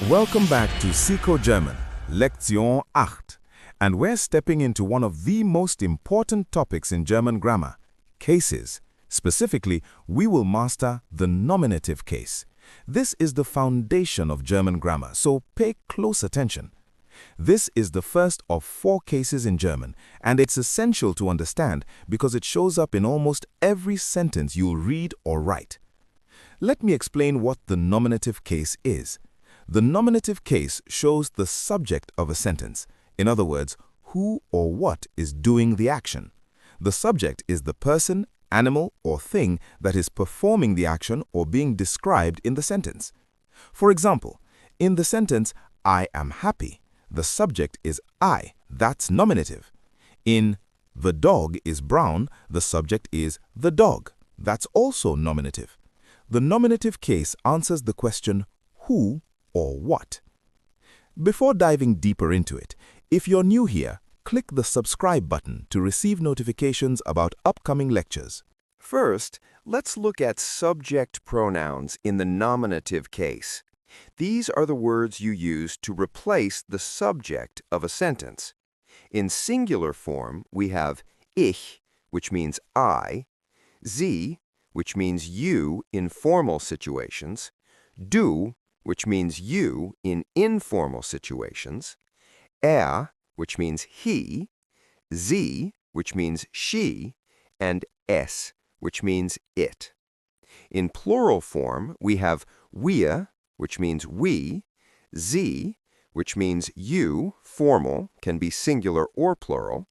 Welcome back to Sikho German, Lektion 8, and we're stepping into one of the most important topics in German grammar, cases. Specifically, we will master the nominative case. This is the foundation of German grammar, so pay close attention. This is the first of 4 cases in German, and it's essential to understand because it shows up in almost every sentence you'll read or write. Let me explain what the nominative case is. The nominative case shows the subject of a sentence. In other words, who or what is doing the action. The subject is the person, animal, or thing that is performing the action or being described in the sentence. For example, in the sentence, I am happy, the subject is I, that's nominative. In the dog is brown, the subject is the dog, that's also nominative. The nominative case answers the question who or what. Before diving deeper into it, if you're new here, click the subscribe button to receive notifications about upcoming lectures. First, let's look at subject pronouns in the nominative case. These are the words you use to replace the subject of a sentence. In singular form, we have ich, which means I, sie, which means you in formal situations, du, which means you in informal situations, which means he, sie, which means she, and es, which means it. In plural form, we have wir, which means we, sie, which means you, formal, can be singular or plural,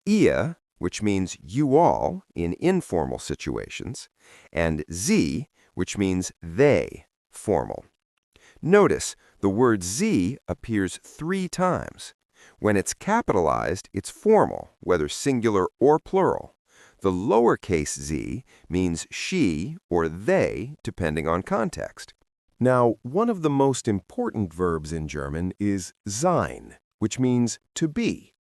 ihr, which means you all in informal situations, and sie, which means they, formal. Notice the word sie appears 3 times. When it's capitalized, it's formal, whether singular or plural. The lowercase z means she or they, depending on context. Now, one of the most important verbs in German is sein, which means to be.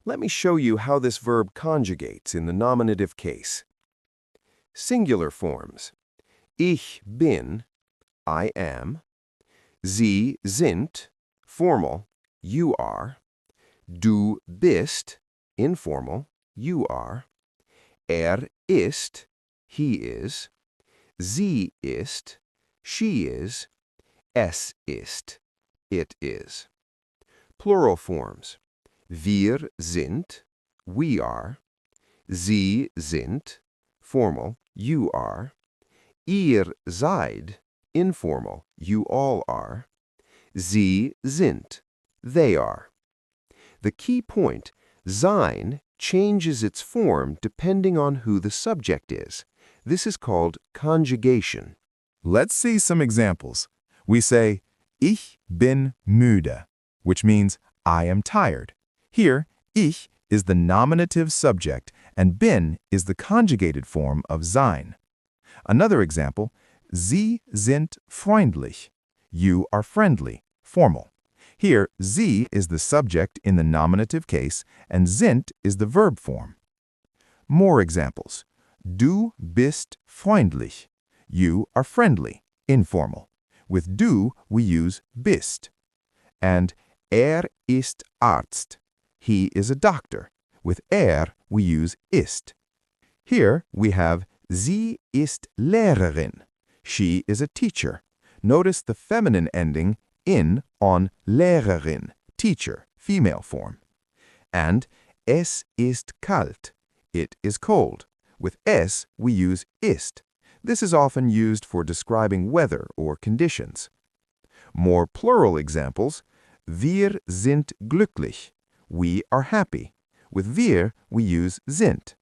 Let me show you how this verb conjugates in the nominative case. Singular forms. Ich bin, I am. Sie sind, formal, you are. Du bist, informal, you are. Ist, he is. Sie ist, she is. Es ist, it is. Plural forms. Wir sind, we are. Sie sind, formal, you are. Ihr seid, informal, you all are. Sie sind, they are. The key point, sein, changes its form depending on who the subject is. This is called conjugation. Let's see some examples. We say, Ich bin müde, which means I am tired. Here, ich is the nominative subject and bin is the conjugated form of sein. Another example, Sie sind freundlich. You are friendly, formal. Here, sie is the subject in the nominative case and sind is the verb form. More examples. Du bist freundlich. You are friendly, informal. With du, we use bist. And ist Arzt. He is a doctor. With we use ist. Here, we have sie ist Lehrerin. She is a teacher. Notice the feminine ending in on Lehrerin, teacher, female form. And es ist kalt. It is cold. With es, we use ist. This is often used for describing weather or conditions. More plural examples. Wir sind glücklich. We are happy. With wir, we use sind.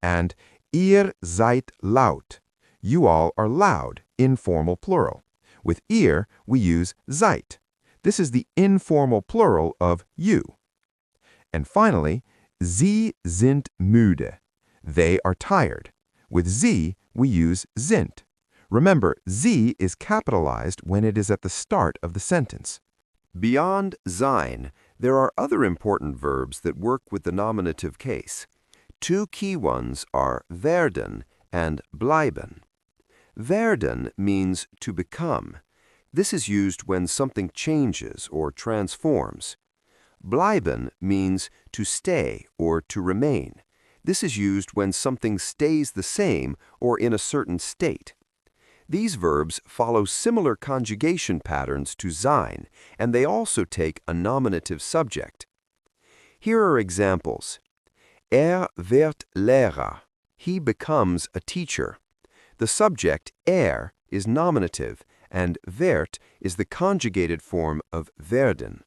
And ihr seid laut. You all are loud, informal plural. With ihr, we use seid. This is the informal plural of you. And finally, sie sind müde. They are tired. With sie, we use sind. Remember, sie is capitalized when it is at the start of the sentence. Beyond sein, there are other important verbs that work with the nominative case. 2 key ones are werden and bleiben. Werden means to become. This is used when something changes or transforms. Bleiben means to stay or to remain. This is used when something stays the same or in a certain state. These verbs follow similar conjugation patterns to sein, and they also take a nominative subject. Here are examples. Wird Lehrer. He becomes a teacher. The subject is nominative, and wird is the conjugated form of werden.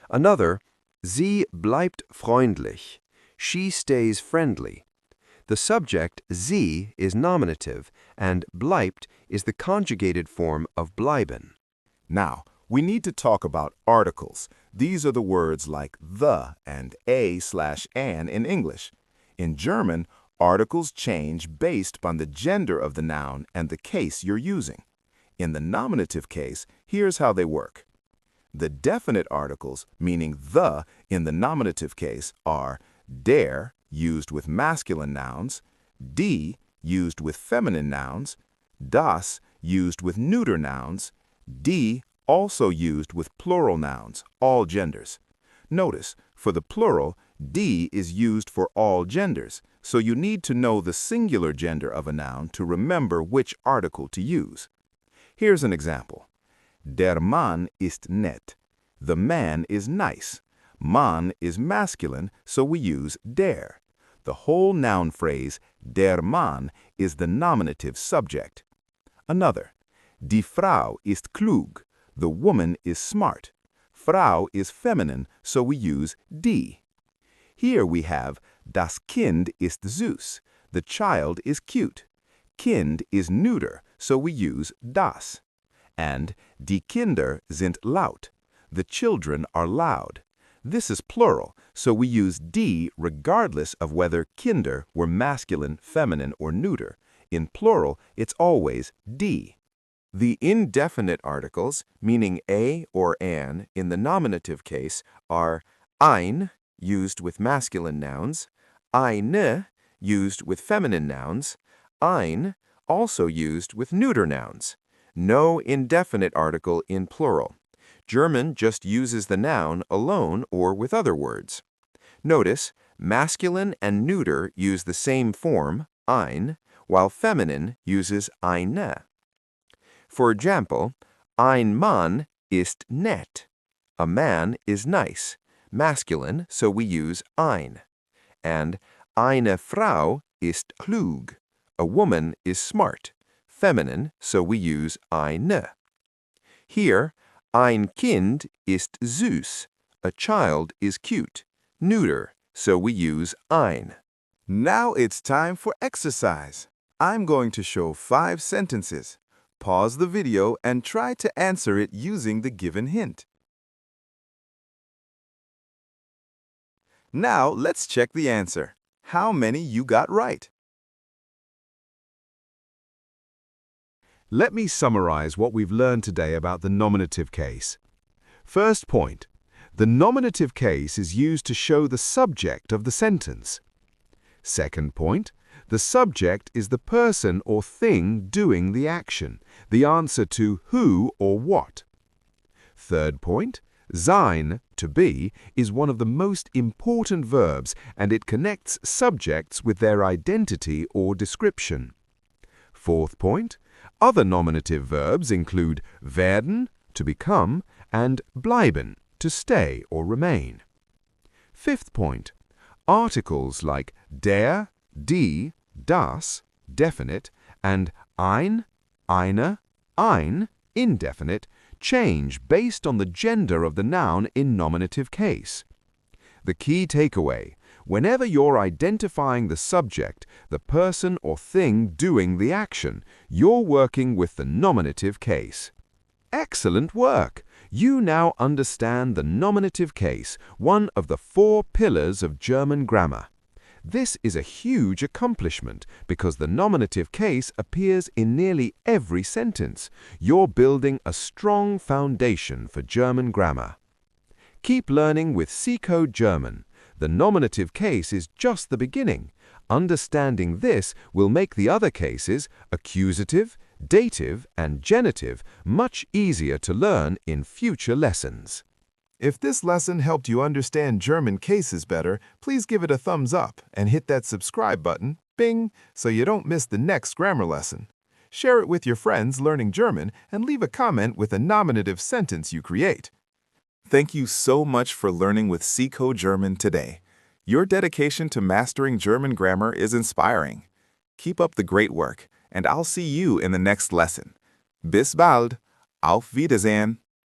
Another, sie bleibt freundlich. She stays friendly. The subject sie is nominative, and bleibt is the conjugated form of bleiben. Now, we need to talk about articles. These are the words like the and a/an in English. In German, articles change based on the gender of the noun and the case you're using. In the nominative case, here's how they work. The definite articles, meaning the in the nominative case, are der, used with masculine nouns, die, used with feminine nouns, das, used with neuter nouns, die, also used with plural nouns, all genders. Notice, for the plural, die is used for all genders, so you need to know the singular gender of a noun to remember which article to use. Here's an example. Der Mann ist nett. The man is nice. Mann is masculine, so we use der. The whole noun phrase, der Mann, is the nominative subject. Another, die Frau ist klug. The woman is smart. Frau is feminine, so we use die. Here we have das Kind ist süß. The child is cute. Kind is neuter, so we use das. And die Kinder sind laut. The children are loud. This is plural, so we use die regardless of whether Kinder were masculine, feminine, or neuter. In plural, it's always die. The indefinite articles, meaning a or an in the nominative case, are ein, used with masculine nouns, eine, used with feminine nouns, ein, also used with neuter nouns. No indefinite article in plural. German just uses the noun alone or with other words. Notice, masculine and neuter use the same form, ein, while feminine uses eine. For example, ein Mann ist nett. A man is nice, masculine, so we use ein. And eine Frau ist klug. A woman is smart, feminine, so we use eine. Here, ein Kind ist süß. A child is cute, neuter, so we use ein. Now it's time for exercise. I'm going to show 5 sentences. Pause the video and try to answer it using the given hint. Now let's check the answer. How many you got right? Let me summarize what we've learned today about the nominative case. First point, the nominative case is used to show the subject of the sentence. Second point, the subject is the person or thing doing the action, the answer to who or what. Third point, sein, to be, is one of the most important verbs and it connects subjects with their identity or description. Fourth point, other nominative verbs include werden, to become, and bleiben, to stay or remain. Fifth point, articles like der, die, das, definite, and ein, eine, ein, indefinite, change based on the gender of the noun in nominative case. The key takeaway, whenever you're identifying the subject, the person or thing doing the action, you're working with the nominative case. Excellent work! You now understand the nominative case, one of the 4 pillars of German grammar. This is a huge accomplishment because the nominative case appears in nearly every sentence. You're building a strong foundation for German grammar. Keep learning with Sikho German. The nominative case is just the beginning. Understanding this will make the other cases, accusative, dative and genitive much easier to learn in future lessons. If this lesson helped you understand German cases better, please give it a thumbs up and hit that subscribe button, bing, so you don't miss the next grammar lesson. Share it with your friends learning German and leave a comment with a nominative sentence you create. Thank you so much for learning with Sikho German today. Your dedication to mastering German grammar is inspiring. Keep up the great work, and I'll see you in the next lesson. Bis bald. Auf Wiedersehen.